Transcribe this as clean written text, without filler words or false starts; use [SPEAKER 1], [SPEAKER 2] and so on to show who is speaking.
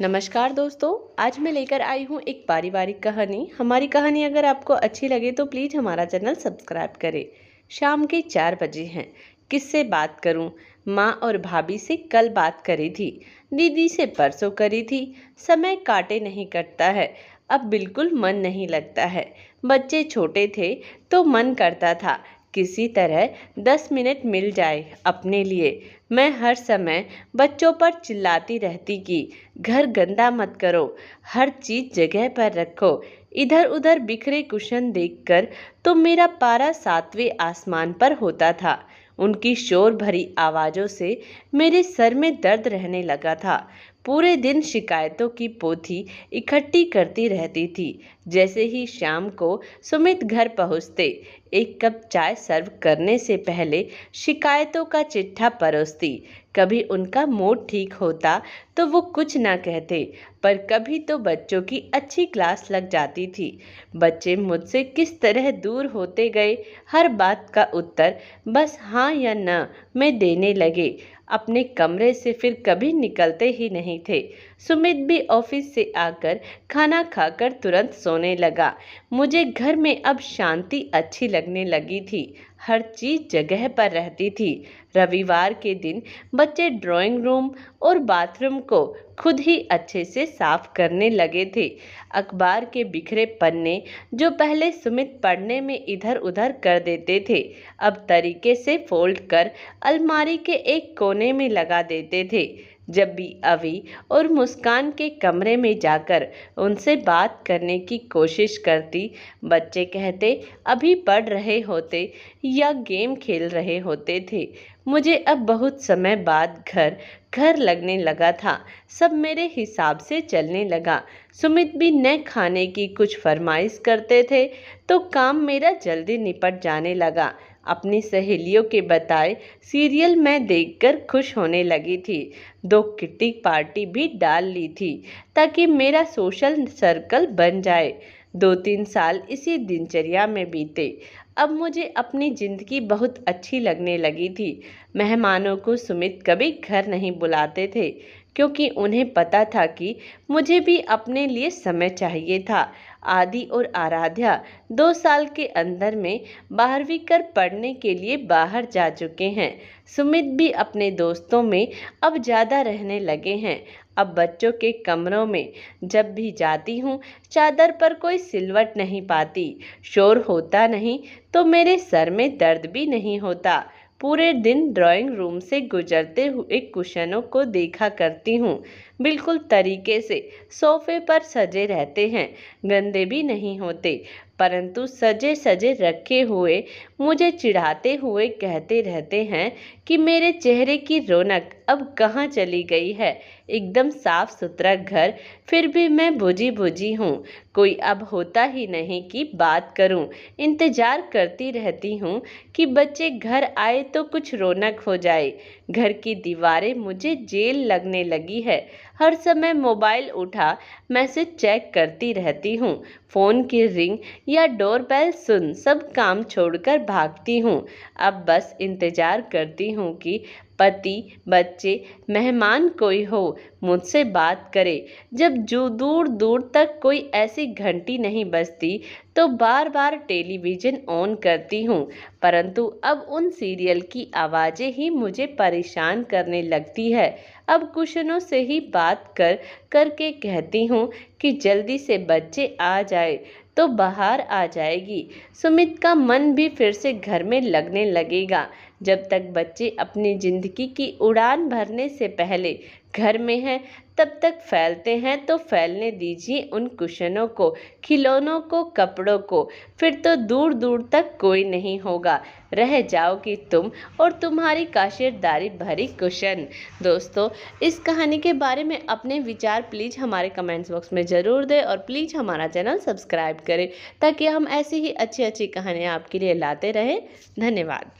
[SPEAKER 1] नमस्कार दोस्तों, आज मैं लेकर आई हूँ एक पारिवारिक कहानी। हमारी कहानी अगर आपको अच्छी लगे तो प्लीज़ हमारा चैनल सब्सक्राइब करें। शाम के 4 बजे हैं। किससे बात करूँ? माँ और भाभी से कल बात करी थी, दीदी से परसों करी थी। समय काटे नहीं कटता है, अब बिल्कुल मन नहीं लगता है। बच्चे छोटे थे तो मन करता था किसी तरह 10 मिनट मिल जाए अपने लिए। मैं हर समय बच्चों पर चिल्लाती रहती कि घर गंदा मत करो, हर चीज़ जगह पर रखो। इधर उधर बिखरे कुशन देखकर तो मेरा पारा 7वें आसमान पर होता था। उनकी शोर भरी आवाज़ों से मेरे सर में दर्द रहने लगा था। पूरे दिन शिकायतों की पोथी इकट्ठी करती रहती थी। जैसे ही शाम को सुमित घर पहुँचते, एक कप चाय सर्व करने से पहले शिकायतों का चिट्ठा परोसती। कभी उनका मूड ठीक होता तो वो कुछ ना कहते, पर कभी तो बच्चों की अच्छी क्लास लग जाती थी। बच्चे मुझसे किस तरह दूर होते गए, हर बात का उत्तर बस हाँ या ना में देने लगे। अपने कमरे से फिर कभी निकलते ही नहीं थे। सुमित भी ऑफिस से आकर खाना खाकर तुरंत सोने लगा। मुझे घर में अब शांति अच्छी लगने लगी थी। हर चीज़ जगह पर रहती थी। रविवार के दिन बच्चे ड्राइंग रूम और बाथरूम को खुद ही अच्छे से साफ करने लगे थे। अखबार के बिखरे पन्ने जो पहले सुमित पढ़ने में इधर उधर कर देते थे, अब तरीके से फोल्ड कर अलमारी के एक कोने में लगा देते थे। जब भी अवी और मुस्कान के कमरे में जाकर उनसे बात करने की कोशिश करती, बच्चे कहते अभी पढ़ रहे होते या गेम खेल रहे होते थे। मुझे अब बहुत समय बाद घर घर लगने लगा था। सब मेरे हिसाब से चलने लगा। सुमित भी न खाने की कुछ फरमाइश करते थे तो काम मेरा जल्दी निपट जाने लगा। अपनी सहेलियों के बताए सीरियल मैं देखकर खुश होने लगी थी। 2 किट्टी पार्टी भी डाल ली थी ताकि मेरा सोशल सर्कल बन जाए। 2-3 साल इसी दिनचर्या में बीते। अब मुझे अपनी ज़िंदगी बहुत अच्छी लगने लगी थी। मेहमानों को सुमित कभी घर नहीं बुलाते थे, क्योंकि उन्हें पता था कि मुझे भी अपने लिए समय चाहिए था। आदि और आराध्या 2 साल के अंदर में 12वीं कर पढ़ने के लिए बाहर जा चुके हैं। सुमित भी अपने दोस्तों में अब ज़्यादा रहने लगे हैं। अब बच्चों के कमरों में जब भी जाती हूँ, चादर पर कोई सिलवट नहीं पाती, शोर होता नहीं तो मेरे सर में दर्द भी नहीं होता। पूरे दिन ड्राइंग रूम से गुजरते हुए कुशनों को देखा करती हूँ, बिल्कुल तरीके से सोफे पर सजे रहते हैं, गंदे भी नहीं होते, परंतु सजे सजे रखे हुए मुझे चिढ़ाते हुए कहते रहते हैं कि मेरे चेहरे की रौनक अब कहाँ चली गई है। एकदम साफ सुथरा घर, फिर भी मैं बुझी बुझी हूँ। कोई अब होता ही नहीं कि बात करूँ। इंतजार करती रहती हूँ कि बच्चे घर आए तो कुछ रौनक हो जाए। घर की दीवारें मुझे जेल लगने लगी है। हर समय मोबाइल उठा मैसेज चेक करती रहती हूँ। फ़ोन की रिंग या डोरबेल सुन सब काम छोड़कर भागती हूँ। अब बस इंतज़ार करती हूँ कि पति, बच्चे, मेहमान कोई हो मुझसे बात करे। जब जो दूर दूर तक कोई ऐसी घंटी नहीं बजती तो बार बार टेलीविज़न ऑन करती हूँ, परंतु अब उन सीरियल की आवाज़ें ही मुझे परेशान करने लगती है। अब कुशनों से ही बात करके कहती हूँ कि जल्दी से बच्चे आ जाए तो बाहर आ जाएगी। सुमित का मन भी फिर से घर में लगने लगेगा। जब तक बच्चे अपनी ज़िंदगी की उड़ान भरने से पहले घर में हैं, तब तक फैलते हैं तो फैलने दीजिए उन कुशनों को, खिलौनों को, कपड़ों को। फिर तो दूर दूर तक कोई नहीं होगा। रह जाओगी तुम और तुम्हारी काशिरदारी भरी कुशन। दोस्तों, इस कहानी के बारे में अपने विचार प्लीज़ हमारे कमेंट्स बॉक्स में ज़रूर दें और प्लीज़ हमारा चैनल सब्सक्राइब करें ताकि हम ऐसी ही अच्छी अच्छी कहानियाँ आपके लिए लाते रहें। धन्यवाद।